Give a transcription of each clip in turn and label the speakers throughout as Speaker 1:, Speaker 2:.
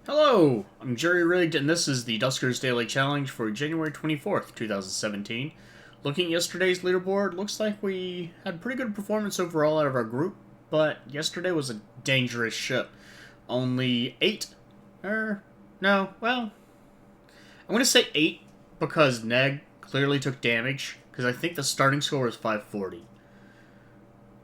Speaker 1: Hello, I'm Jerry Rigged, and this is the Duskers Daily Challenge for January 24th, 2017. Looking at yesterday's leaderboard, looks like we had pretty good performance overall out of our group, but yesterday was a dangerous ship. Only 8, no, well, I'm going to say 8 because Neg clearly took damage, because I think the starting score was 540.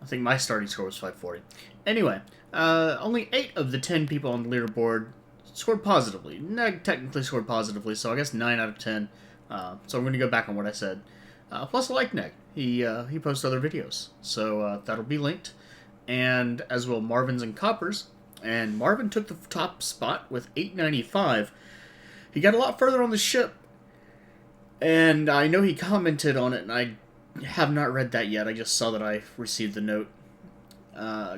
Speaker 1: I think my starting score was 540. Anyway, only 8 of the 10 people on the leaderboard scored positively. Neg technically scored positively, so I guess 9 out of 10. So I'm going to go back on what I said. Plus, I like Neg. He posts other videos, so that'll be linked. And as will Marvin's and Copper's. And Marvin took the top spot with 895. He got a lot further on the ship, and I know he commented on it, and I have not read that yet. I just saw that I received the note.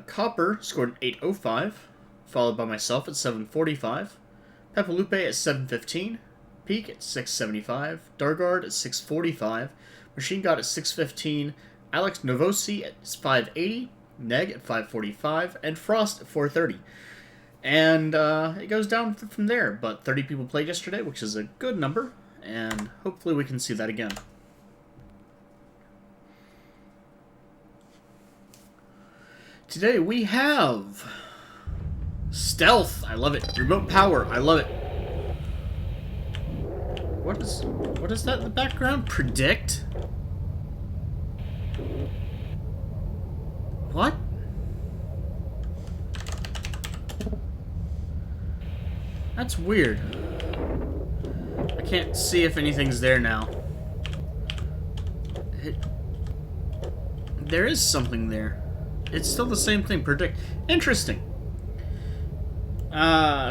Speaker 1: Copper scored an 805. Followed by myself at 745, Pepalupe at 715, Peak at 675, Dargard at 645, Machine God at 615, Alex Novosi at 580, Neg at 545, and Frost at 430. And it goes down from there, but 30 people played yesterday, which is a good number, and hopefully we can see that again. Today we have stealth, I love it. Remote power, I love it. What is that in the background? Predict? What? That's weird. I can't see if anything's there now. There is something there. It's still the same thing, predict. Interesting.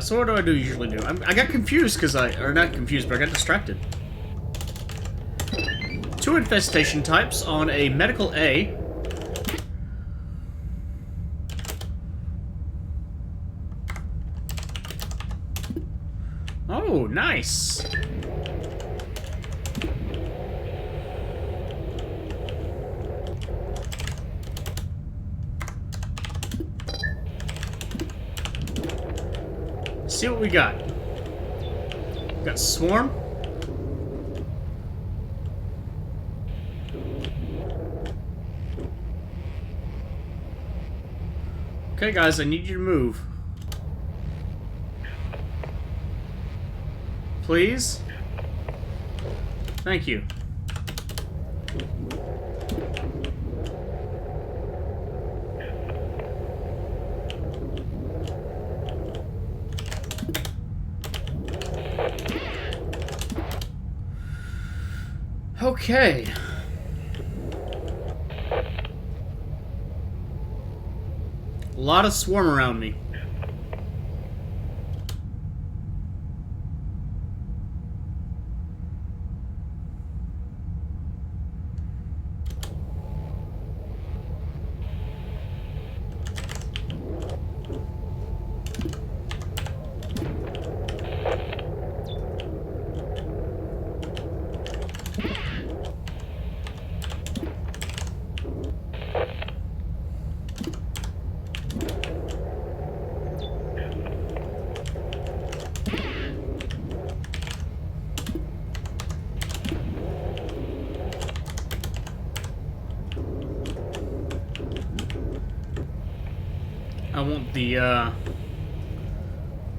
Speaker 1: So what do I usually do? I got confused because or not confused, but I got distracted. 2 infestation types on a medical A. Oh, nice. See what we got. We got Swarm. Okay, guys, I need you to move. Please? Thank you. Okay. A lot of swarm around me.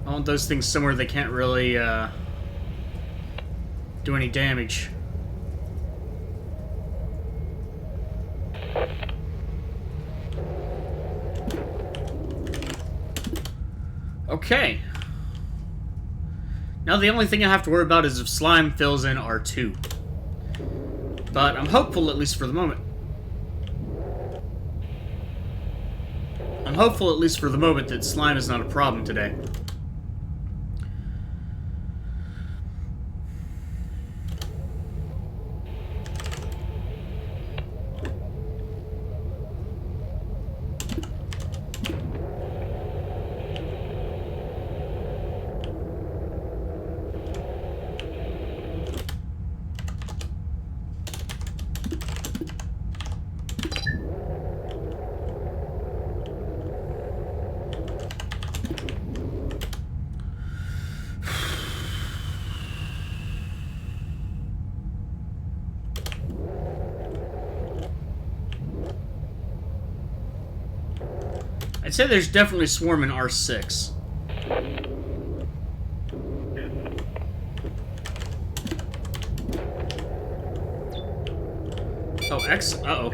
Speaker 1: I want those things somewhere they can't really do any damage. Okay. Now the only thing I have to worry about is if slime fills in R2. But I'm hopeful, at least for the moment. I'm hopeful, at least for the moment, that slime is not a problem today. say there's definitely swarm in R6. Oh, X? Uh-oh.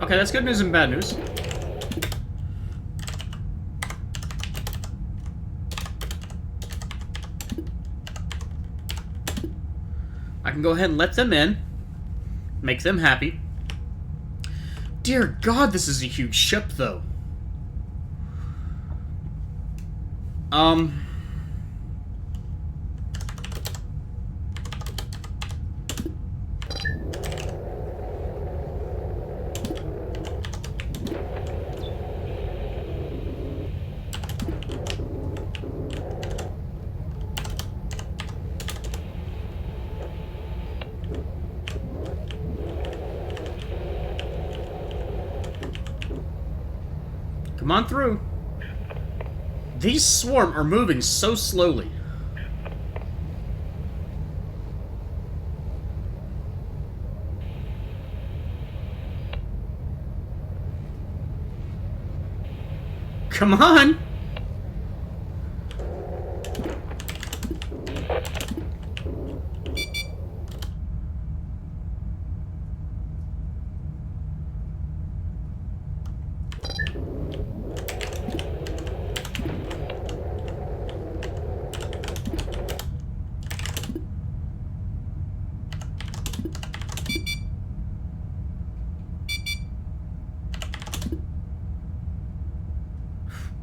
Speaker 1: Okay, that's good news and bad news. I can go ahead and let them in. Make them happy. Dear God, this is a huge ship, though. Come on through. These swarm are moving so slowly. Come on!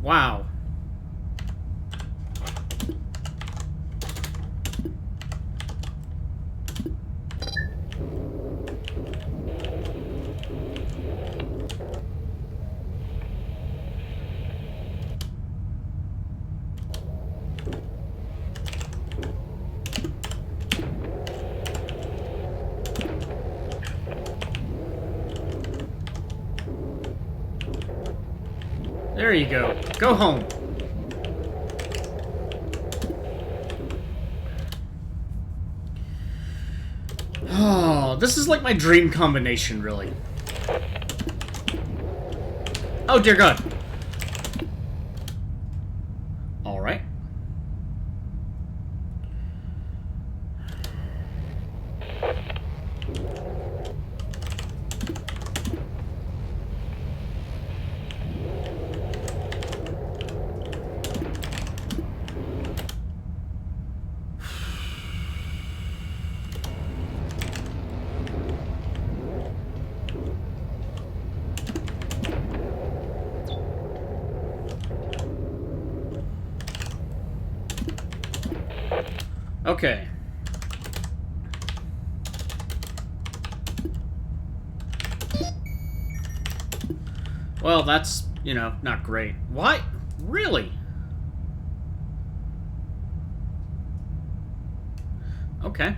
Speaker 1: Wow. There you go. Go home. Oh, this is like my dream combination, really. Oh, dear God. All right. Okay. Well, that's, you know, not great. Why? Really? Okay.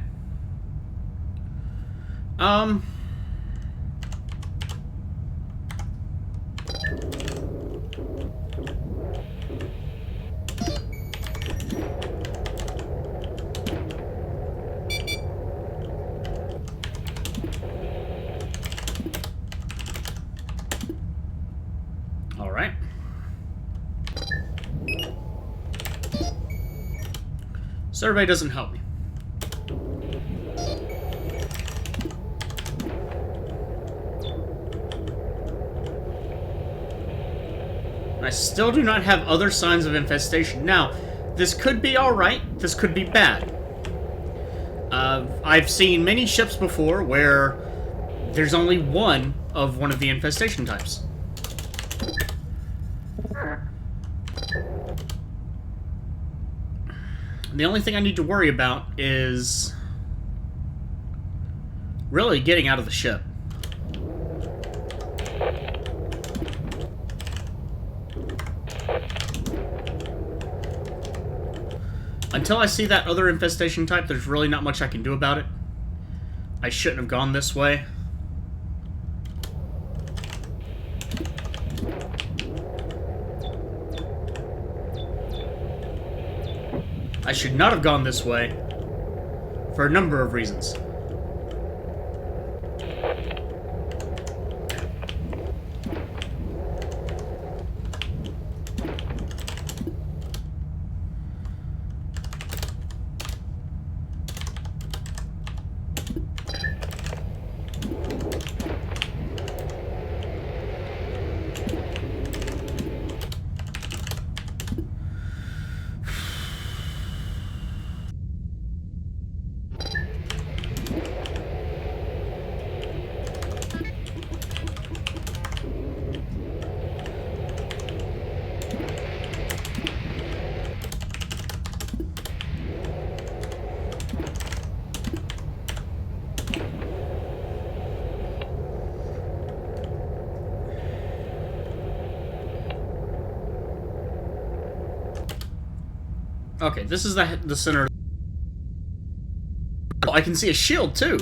Speaker 1: All right. Survey doesn't help me. I still do not have other signs of infestation. Now, this could be alright, this could be bad. I've seen many ships before where there's only one of the infestation types. The only thing I need to worry about is really getting out of the ship. Until I see that other infestation type, there's really not much I can do about it. I shouldn't have gone this way. I should not have gone this way for a number of reasons. Okay, this is the center. Oh, I can see a shield, too.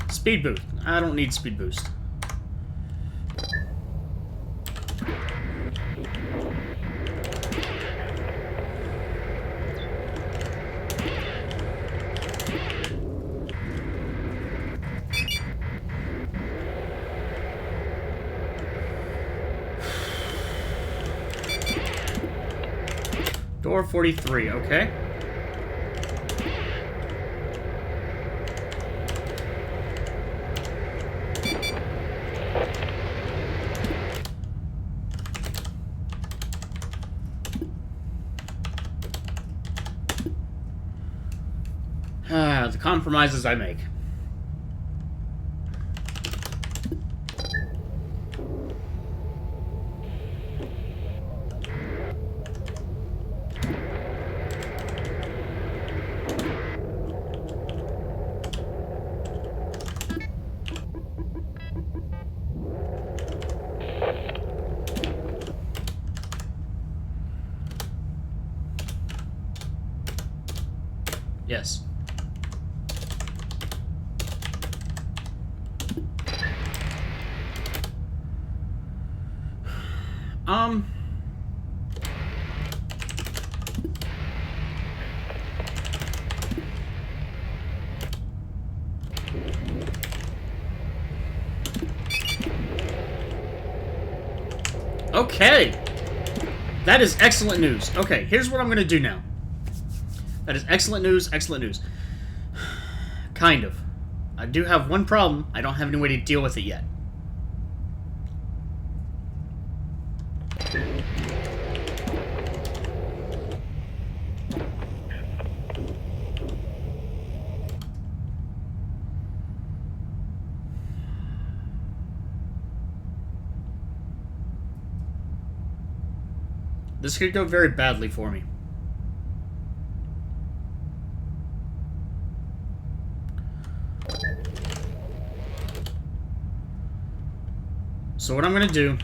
Speaker 1: Speed boost. I don't need speed boost. Door 43, okay. The compromises I make. Yes. Okay. That is excellent news. Okay, here's what I'm gonna do now. That is excellent news, excellent news. Kind of. I do have one problem. I don't have any way to deal with it yet. This could go very badly for me. So what I'm gonna do...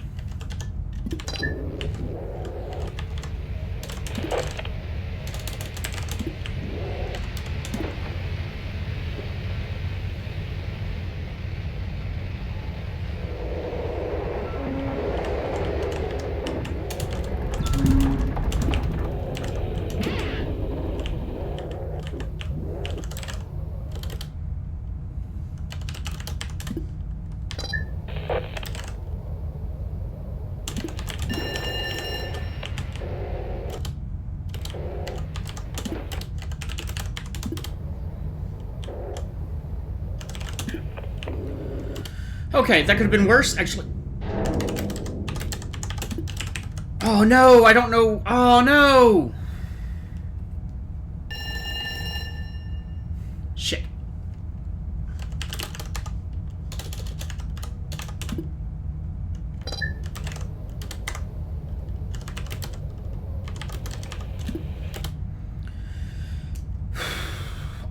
Speaker 1: Okay, that could have been worse, actually. Oh no, I don't know. Oh no! Shit.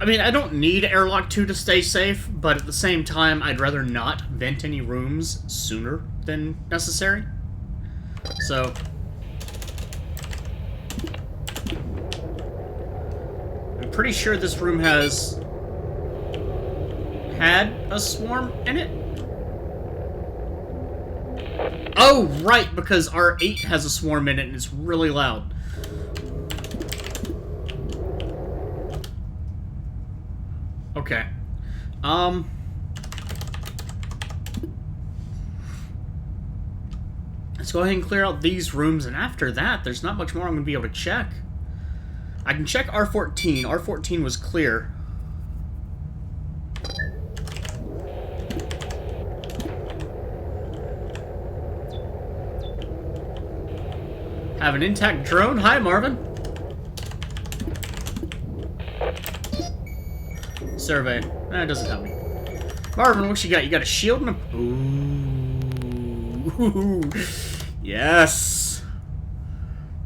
Speaker 1: I mean, I don't need Airlock 2 to stay safe, but at the same time, I'd rather not vent any rooms sooner than necessary. So... I'm pretty sure this room has... had a swarm in it? Oh, right, because R8 has a swarm in it and it's really loud. Okay. Let's go ahead and clear out these rooms, and after that, there's not much more I'm going to be able to check. I can check R14. R14 was clear. Have an intact drone? Hi, Marvin. Survey. That doesn't help me. Marvin, what you got? You got a shield and a... Ooh. Yes.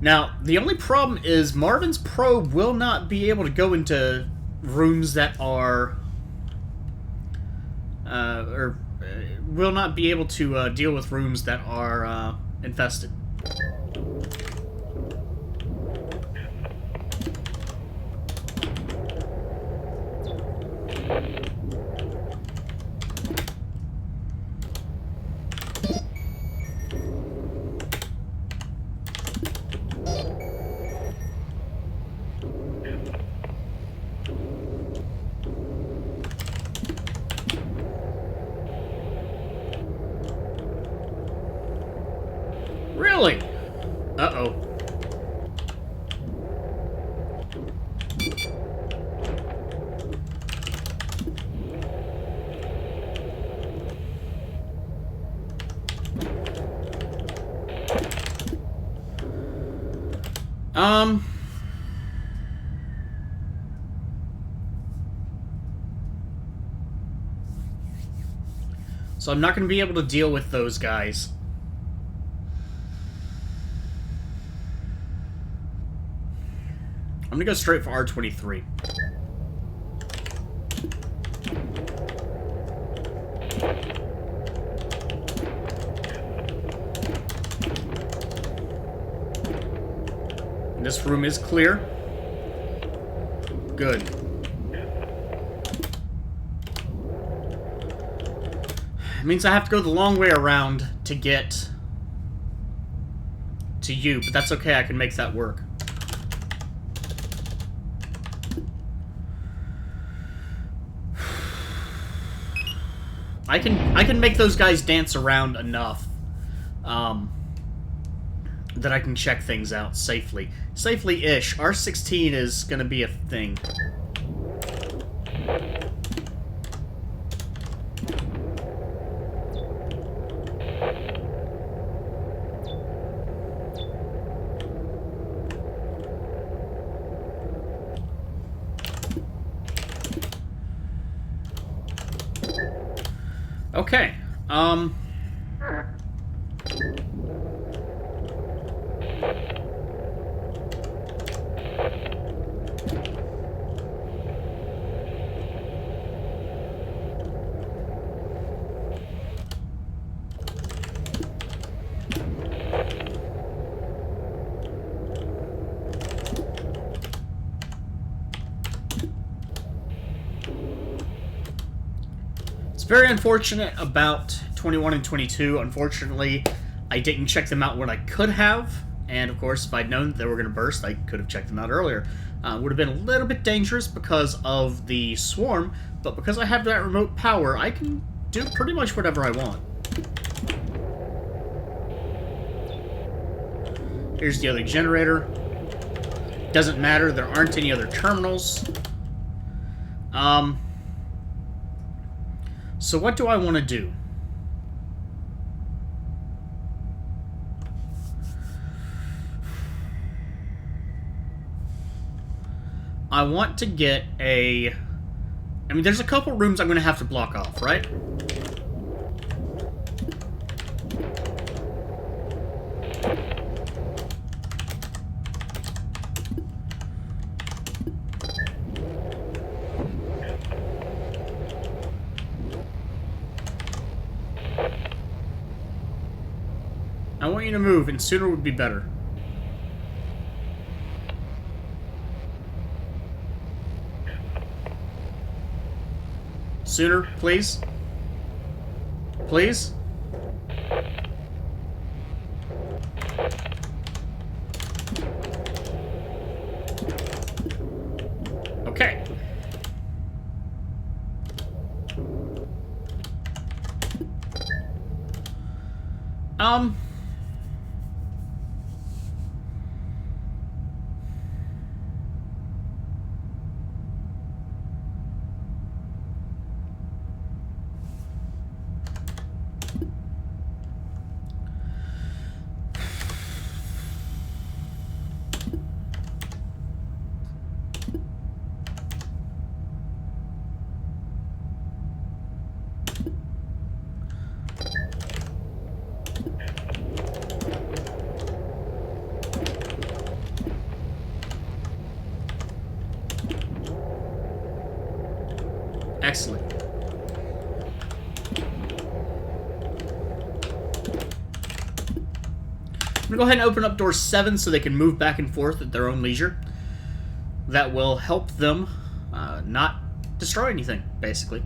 Speaker 1: Now, the only problem is Marvin's probe will not be able to go into rooms that are... will not be able to deal with rooms that are infested. Um... So I'm not going to be able to deal with those guys. I'm going to go straight for R23. This room is clear. Good. It means I have to go the long way around to get to you, but that's okay, I can make that work. I can make those guys dance around enough that I can check things out safely. Safely-ish. R16 is gonna be a thing. Okay, it's very unfortunate about 21 and 22. Unfortunately, I didn't check them out when I could have, and of course, if I'd known they were going to burst, I could have checked them out earlier. Would have been a little bit dangerous because of the swarm, but because I have that remote power, I can do pretty much whatever I want. Here's the other generator. Doesn't matter, there aren't any other terminals. So what do I want to do? I want to get a... I mean, there's a couple rooms I'm going to have to block off, right? I want you to move, and sooner would be better. Sooner, please. Please. Okay. Excellent. I'm going to go ahead and open up door 7 so they can move back and forth at their own leisure. That will help them not destroy anything, basically.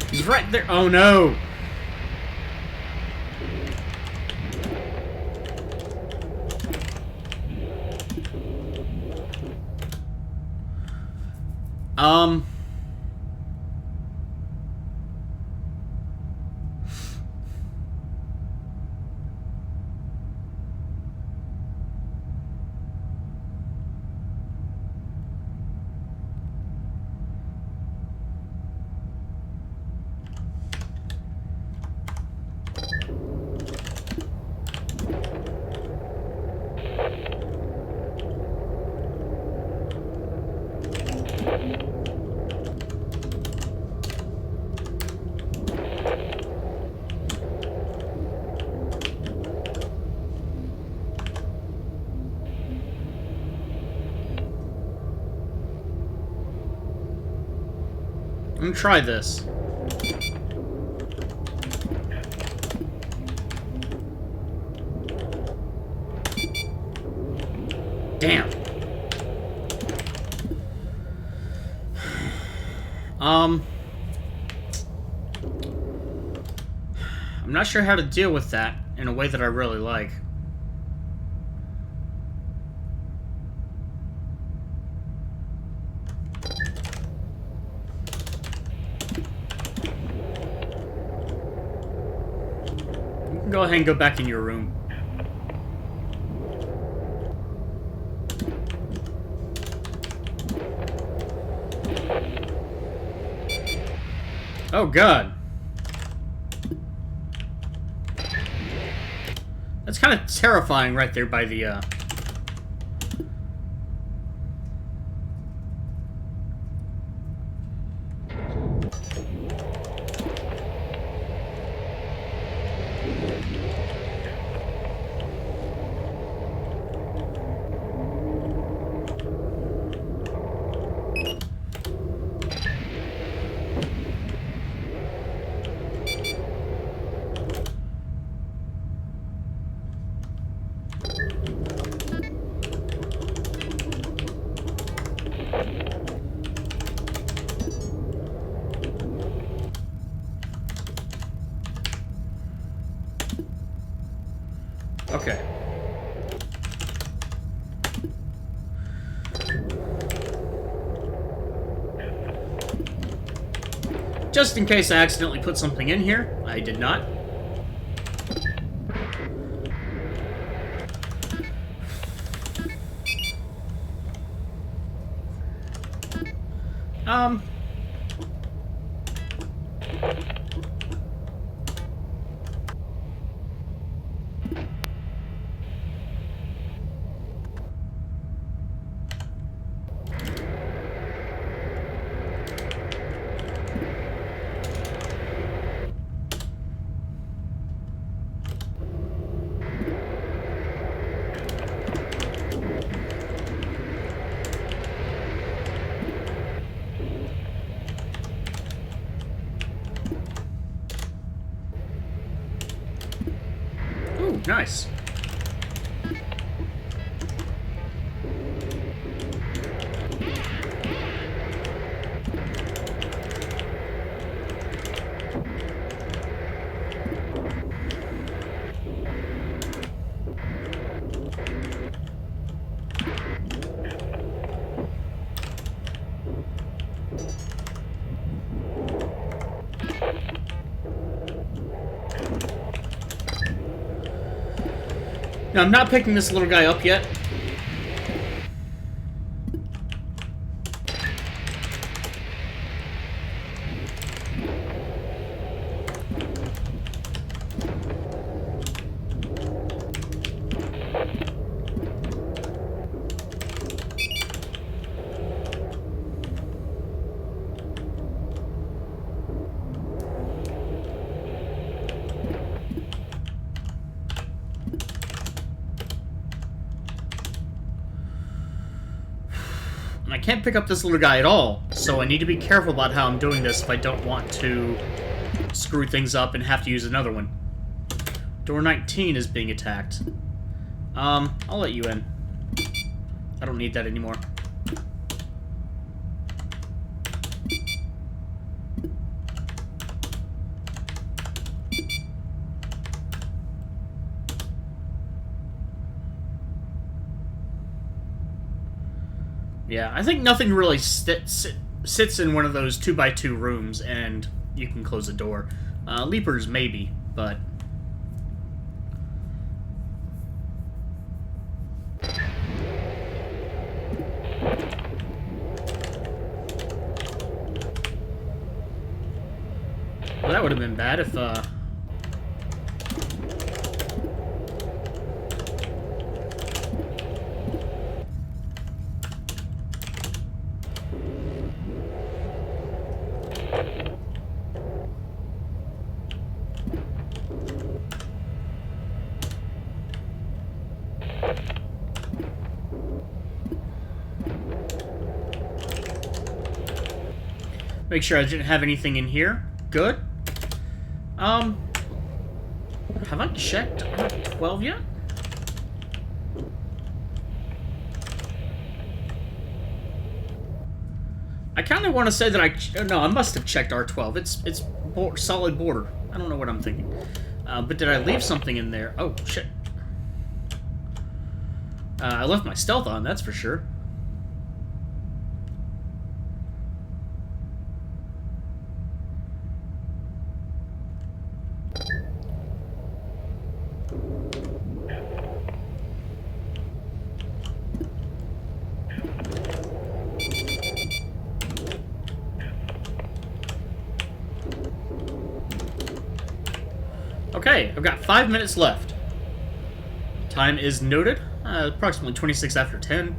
Speaker 1: He's right there. Oh no! I'm gonna try this. Damn. I'm not sure how to deal with that in a way that I really like. You can go ahead and go back in your room. Oh, God. That's kind of terrifying right there by the, Okay. Just in case I accidentally put something in here, I did not. Ooh, nice. Now, I'm not picking this little guy up yet. And I can't pick up this little guy at all, so I need to be careful about how I'm doing this if I don't want to screw things up and have to use another one. Door 19 is being attacked. I'll let you in. I don't need that anymore. Yeah, I think nothing really sits in one of those 2x2 rooms and you can close the door. Leapers, maybe, but... Well, that would have been bad if, Make sure I didn't have anything in here. Good. Have I checked R12 yet? I kind of want to say that no, I must have checked R12. It's solid border. I don't know what I'm thinking. But did I leave something in there? Oh, shit. I left my stealth on, that's for sure. Okay, I've got 5 minutes left. Time is noted. Approximately 26 after 10.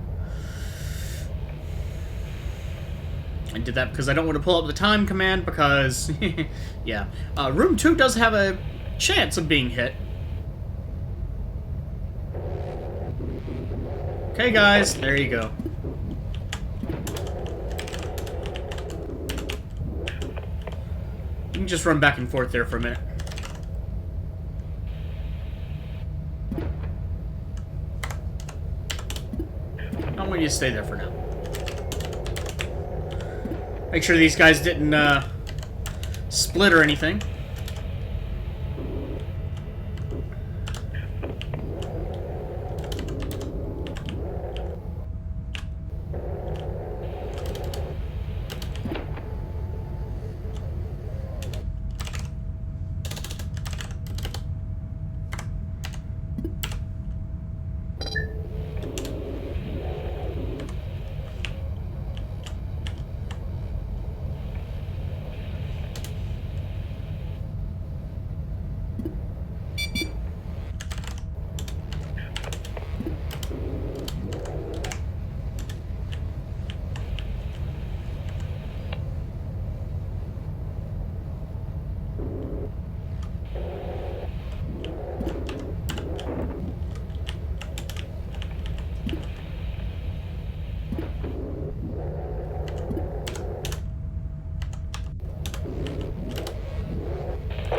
Speaker 1: I did that because I don't want to pull up the time command because, yeah. Room 2 does have a chance of being hit. Okay, guys, there you go. You can just run back and forth there for a minute. I want you to stay there for now. Make sure these guys didn't split or anything.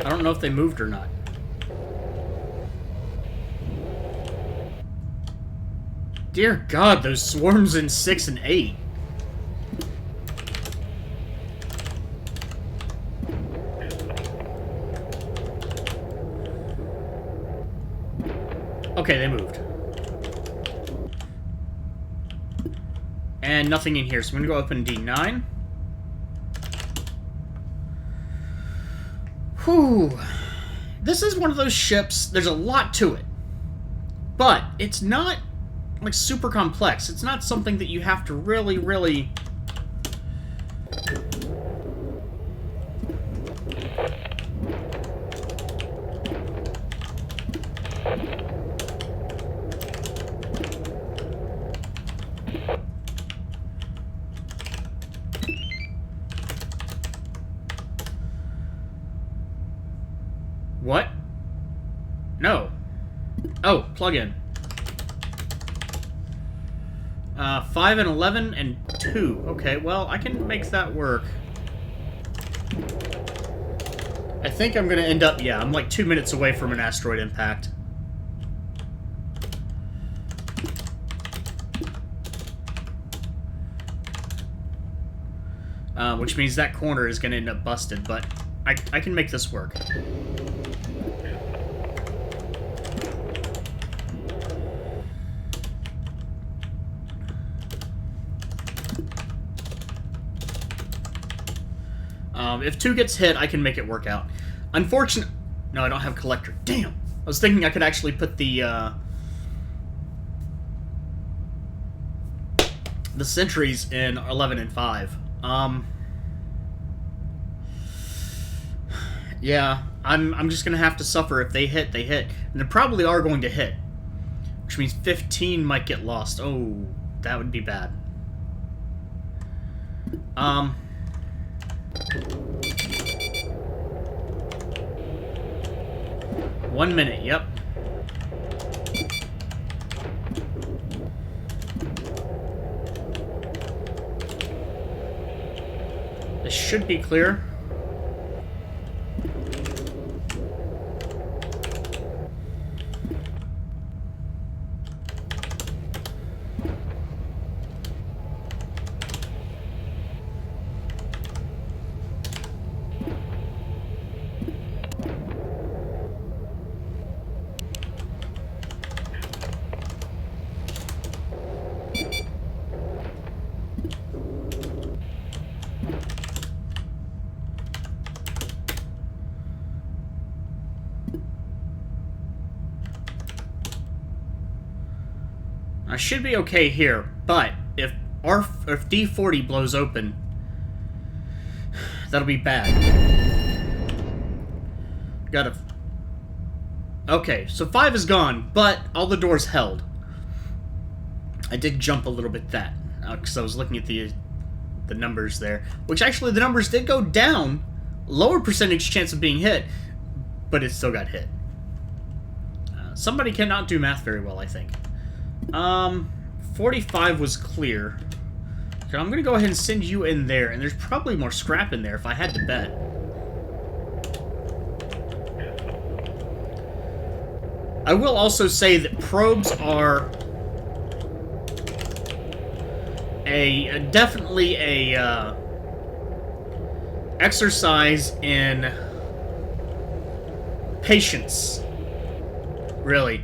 Speaker 1: I don't know if they moved or not. Dear God, those swarms in 6 and 8. Okay, they moved. And nothing in here, so I'm gonna go up in D9. Whew. This is one of those ships, there's a lot to it. But it's not, like, super complex. It's not something that you have to really... What? No. Oh, plug in. 5 and 11 and 2. Okay, well, I can make that work. I think I'm gonna end up... Yeah, I'm like 2 minutes away from an asteroid impact. Which means that corner is gonna end up busted, but I can make this work. If 2 gets hit, I can make it work out. Unfortunately... No, I don't have collector. Damn! I was thinking I could actually put the sentries in 11 and 5. Yeah, I'm just gonna have to suffer. If they hit, they hit. And they probably are going to hit. Which means 15 might get lost. Oh, that would be bad. 1 minute, yep. This should be clear. I should be okay here, but if D40 blows open, that'll be bad. Gotta... Okay, so 5 is gone, but all the doors held. I did jump a little bit that, because I was looking at the numbers there. Which actually, the numbers did go down. Lower percentage chance of being hit, but it still got hit. Somebody cannot do math very well, I think. 45 was clear. So I'm gonna go ahead and send you in there, and there's probably more scrap in there if I had to bet. I will also say that probes are definitely a exercise in patience. Really.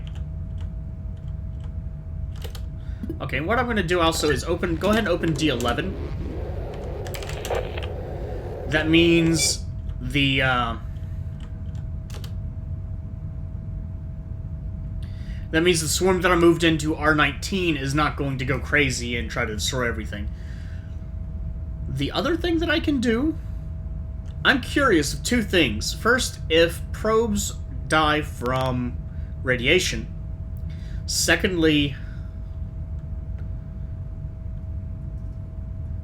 Speaker 1: Okay, what I'm going to do also is go ahead and open D11. That means the swarm that I moved into, R19, is not going to go crazy and try to destroy everything. The other thing that I can do, I'm curious of two things. First, if probes die from radiation. Secondly,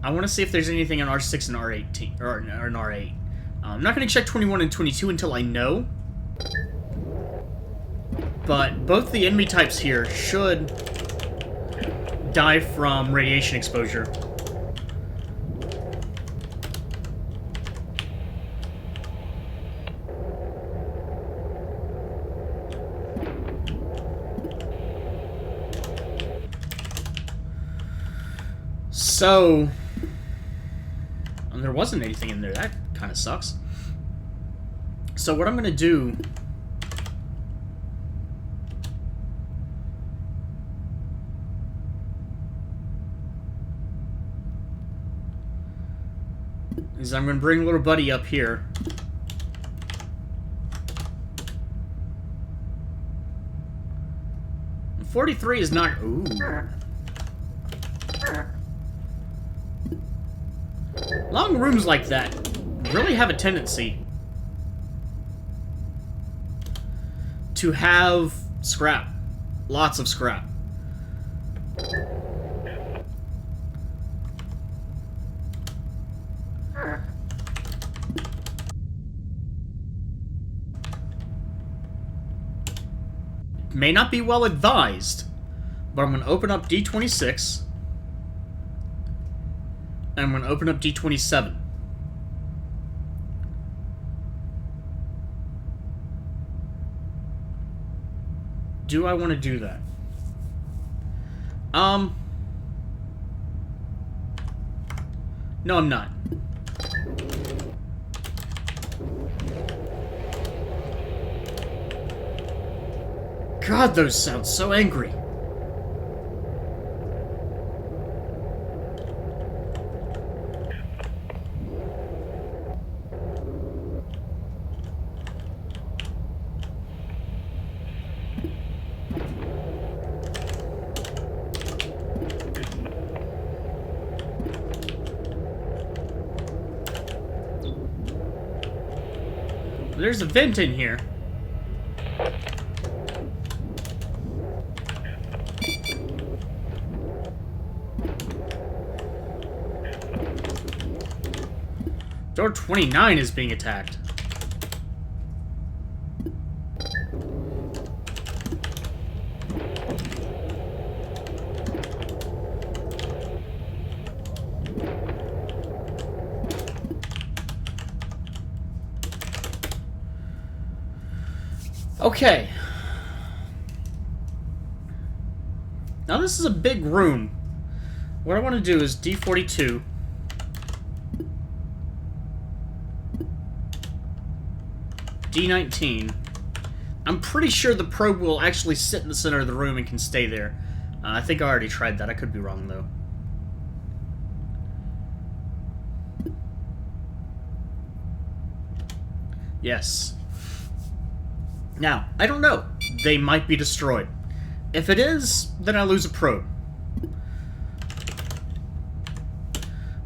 Speaker 1: I want to see if there's anything in R6 and R18, or in R8. I'm not going to check 21 and 22 until I know. But both the enemy types here should die from radiation exposure. So, there wasn't anything in there. That kind of sucks. So what I'm going to do is I'm going to bring little buddy up here. And 43 is not... Ooh. Long rooms like that really have a tendency to have scrap. Lots of scrap. May not be well advised, but I'm going to open up D26. And I'm going to open up D27. Do I want to do that? No, I'm not. God, those sound so angry. There's a vent in here. Door 29 is being attacked. Okay. Now this is a big room. What I want to do is D42. D19. I'm pretty sure the probe will actually sit in the center of the room and can stay there. I think I already tried that. I could be wrong, though. Yes. Now, I don't know. They might be destroyed. If it is, then I lose a probe.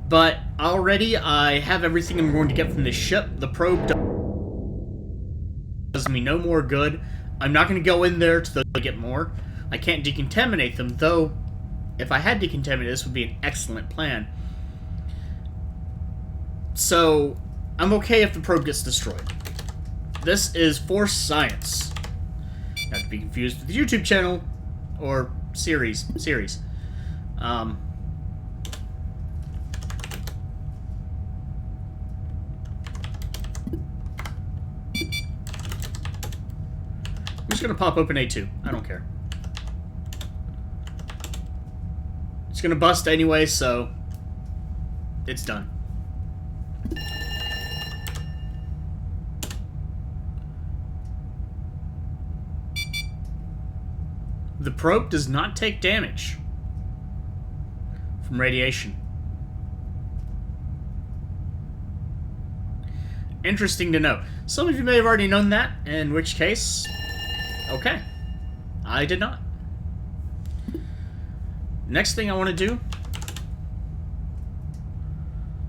Speaker 1: But already I have everything I'm going to get from this ship. The probe does me no more good. I'm not going to go in there to get more. I can't decontaminate them, though if I had decontaminated, this would be an excellent plan. So, I'm okay if the probe gets destroyed. This is for science. Not to be confused with the YouTube channel or series. I'm just gonna pop open A2. I don't care. It's gonna bust anyway, so it's done. The probe does not take damage from radiation. Interesting to know. Some of you may have already known that, in which case, okay. I did not. Next thing I want to do...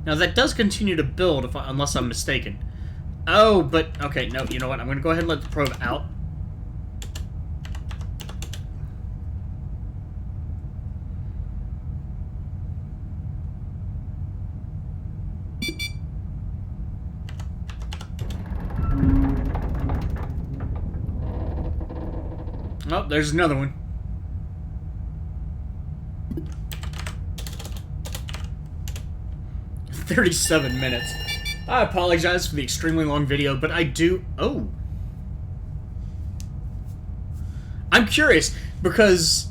Speaker 1: Now that does continue to build, unless I'm mistaken. Oh, but... Okay, no, you know what? I'm going to go ahead and let the probe out. Oh, there's another one. "37 minutes. I apologize for the extremely long video, but I do... Oh. I'm curious, because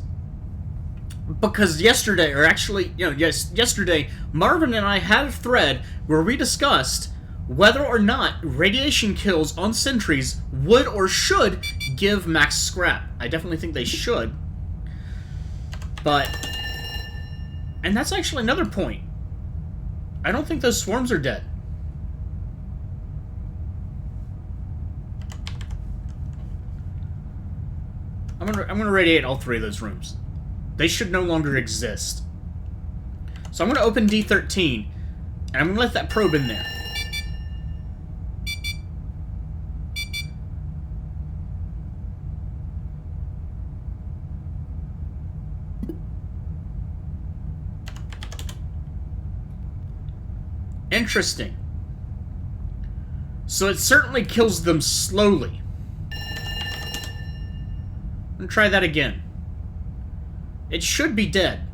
Speaker 1: yesterday, or actually, yes, yesterday, Marvin and I had a thread where we discussed whether or not radiation kills on sentries would or should give max scrap. I definitely think they should. But... And that's actually another point. I don't think those swarms are dead. I'm gonna radiate all three of those rooms. They should no longer exist. So I'm gonna open D13, and I'm gonna let that probe in there. Interesting. So it certainly kills them slowly. I'm gonna try that again. It should be dead.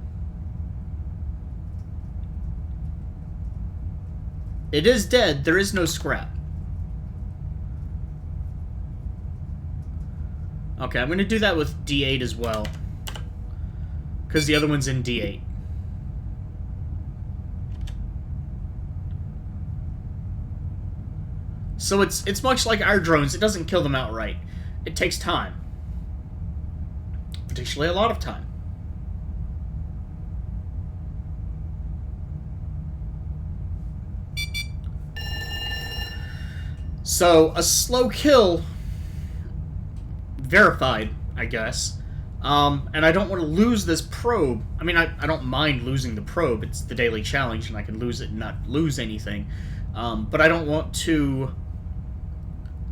Speaker 1: It is dead. There is no scrap. Okay, I'm gonna do that with D8 as well, because the other one's in D8. So it's much like our drones. It doesn't kill them outright. It takes time. Potentially a lot of time. So, a slow kill, verified, I guess. And I don't want to lose this probe. I mean, I don't mind losing the probe. It's the daily challenge, and I can lose it and not lose anything. But I don't want to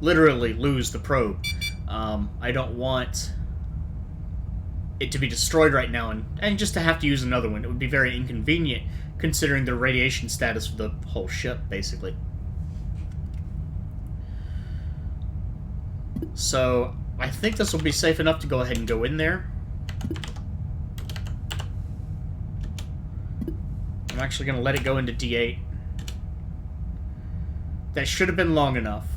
Speaker 1: literally lose the probe. I don't want it to be destroyed right now and just to have to use another one. It would be very inconvenient, considering the radiation status of the whole ship, basically. So, I think this will be safe enough to go ahead and go in there. I'm actually going to let it go into D8. That should have been long enough.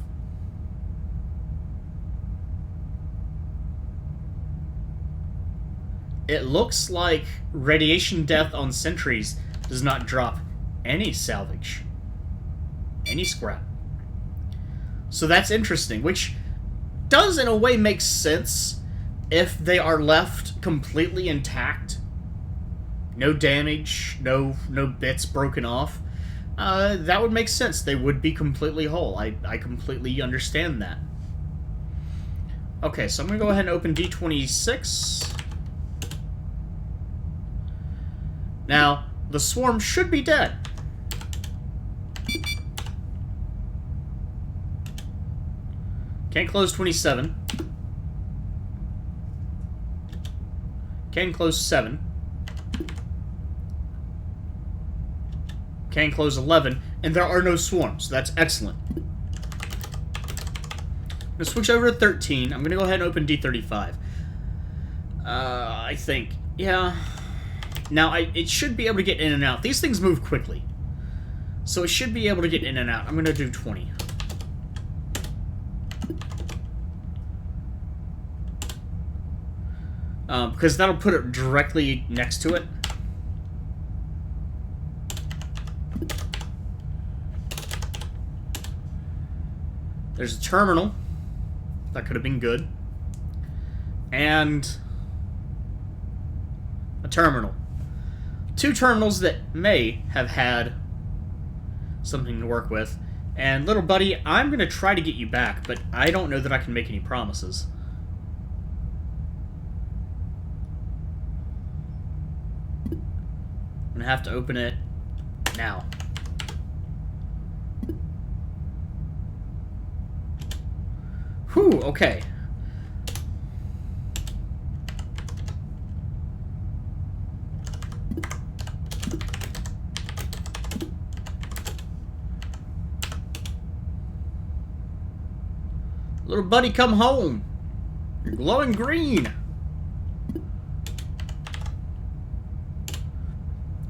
Speaker 1: it looks like radiation death on sentries does not drop any salvage. Any scrap. So that's interesting, which does in a way make sense if they are left completely intact. No damage, no bits broken off. That would make sense. They would be completely whole. I completely understand that. Okay, so I'm going to go ahead and open D26. Now, the swarm should be dead. Can't close 27. Can close 7. Can close 11. And there are no swarms. That's excellent. I'm going to switch over to 13. I'm going to go ahead and open D35. I think. Yeah. Now, it should be able to get in and out. These things move quickly. So it should be able to get in and out. I'm going to do 20. Because that'll put it directly next to it. There's a terminal. That could have been good. And a terminal. 2 terminals that may have had something to work with. And little buddy, I'm going to try to get you back, but I don't know that I can make any promises. I'm going to have to open it now. Whew, okay. Little buddy, come home. You're glowing green.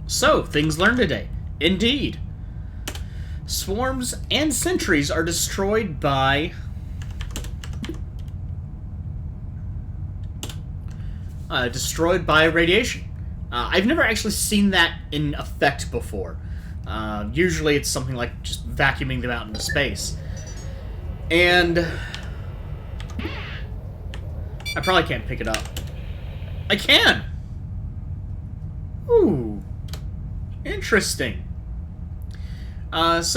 Speaker 1: So, things learned today. Indeed. Swarms and sentries are destroyed by radiation. I've never actually seen that in effect before. Usually it's something like just vacuuming them out into space. And I probably can't pick it up. I can! Ooh. Interesting. Probes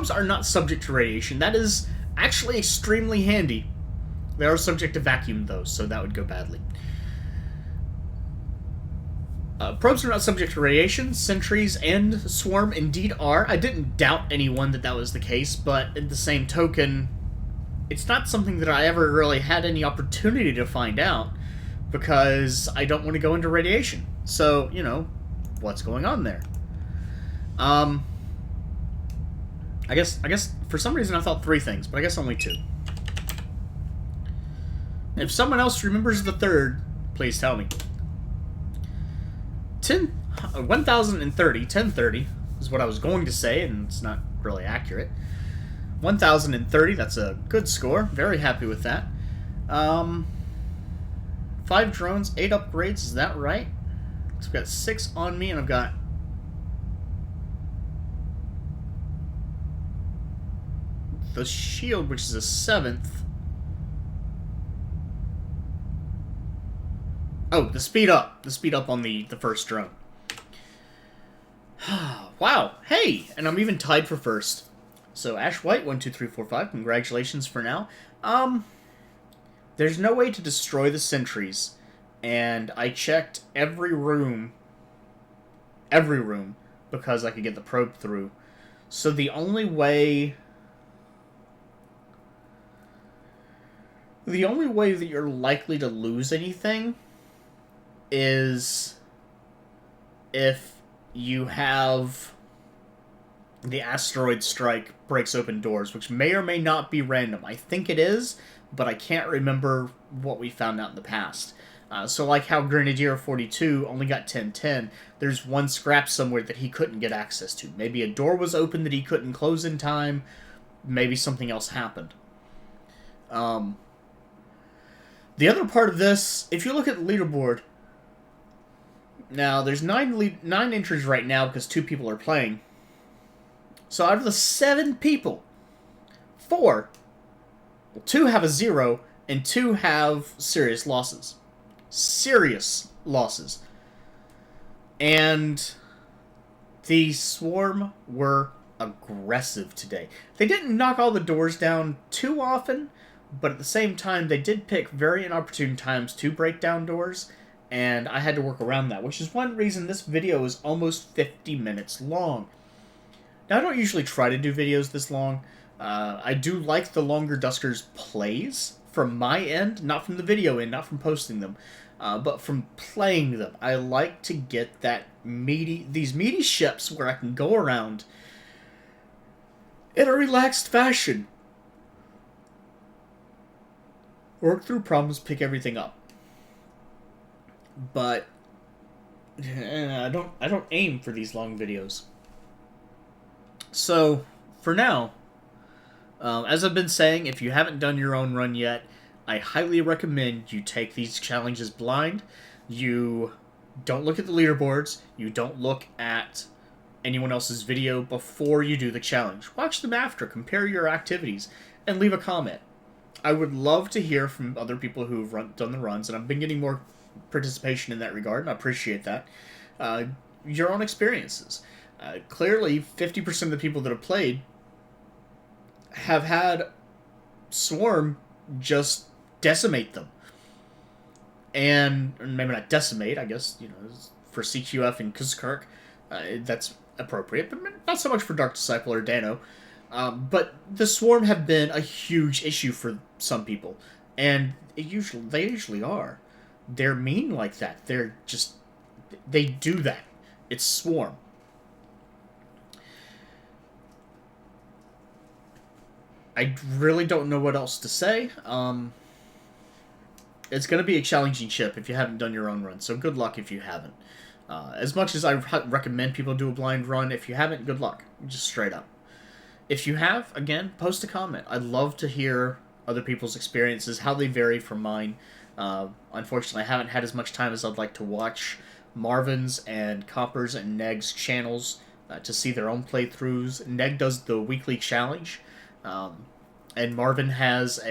Speaker 1: are not subject to radiation. That is actually extremely handy. They are subject to vacuum, though, so that would go badly. Probes are not subject to radiation. Sentries and Swarm indeed are. I didn't doubt anyone that was the case, but at the same token, it's not something that I ever really had any opportunity to find out, because I don't want to go into radiation. So, you know, what's going on there? I guess for some reason I thought 3 things, but I guess only 2. If someone else remembers the 3rd, please tell me. 1030 is what I was going to say, and it's not really accurate. 1030, that's a good score. Very happy with that. 5 drones, 8 upgrades, is that right? So I've got 6 on me, and I've got the shield, which is a 7th. Oh, the speed up. The speed up on the first drone. Wow. Hey! And I'm even tied for first. So, Ash White, 1, 2, 3, 4, 5. Congratulations for now. There's no way to destroy the sentries. And I checked every room, because I could get the probe through. So the only way that you're likely to lose anything is if you have the asteroid strike breaks open doors, which may or may not be random. I think it is, but I can't remember what we found out in the past. So like how Grenadier 42 only got 1010, there's one scrap somewhere that he couldn't get access to. Maybe a door was open that he couldn't close in time. Maybe something else happened. The other part of this, if you look at the leaderboard, now there's nine entries right now because 2 people are playing. So out of the 7 people, 2 have a 0, and 2 have serious losses. Serious losses. And the Swarm were aggressive today. They didn't knock all the doors down too often, but at the same time, they did pick very inopportune times to break down doors, and I had to work around that, which is one reason this video is almost 50 minutes long. Now, I don't usually try to do videos this long. I do like the longer Duskers plays from my end, not from the video end, not from posting them, but from playing them. I like to get these meaty ships where I can go around in a relaxed fashion, work through problems, pick everything up. But I don't aim for these long videos. So for now, as I've been saying, if you haven't done your own run yet, I highly recommend you take these challenges blind. You don't look at the leaderboards. You don't look at anyone else's video before you do the challenge. Watch them after, compare your activities, and leave a comment. I would love to hear from other people who've done the runs, and I've been getting more participation in that regard, and I appreciate that. Your own experiences. Clearly, 50% of the people that have played have had Swarm just decimate them. And maybe not decimate, I guess, for CQF and Kuzkirk, that's appropriate, but not so much for Dark Disciple or Dano. But the Swarm have been a huge issue for some people, and they usually are. They're mean like that. They do that. It's Swarm. I really don't know what else to say. It's going to be a challenging ship if you haven't done your own run, so good luck if you haven't. As much as I recommend people do a blind run, if you haven't, good luck. Just straight up. If you have, again, post a comment. I'd love to hear other people's experiences, how they vary from mine. Unfortunately, I haven't had as much time as I'd like to watch Marvin's and Copper's and Neg's channels to see their own playthroughs. Neg does the weekly challenge, and Marvin has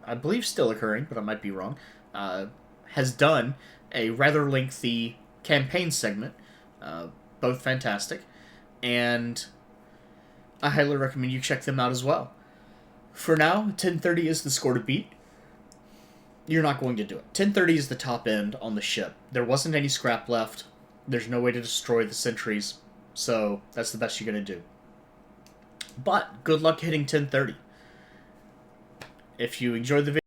Speaker 1: I believe still occurring, but I might be wrong, has done a rather lengthy campaign segment, both fantastic, and I highly recommend you check them out as well. For now, 1030 is the score to beat. You're not going to do it. 1030 is the top end on the ship. There wasn't any scrap left. There's no way to destroy the sentries, so that's the best you're going to do. But good luck hitting 1030. If you enjoyed the video,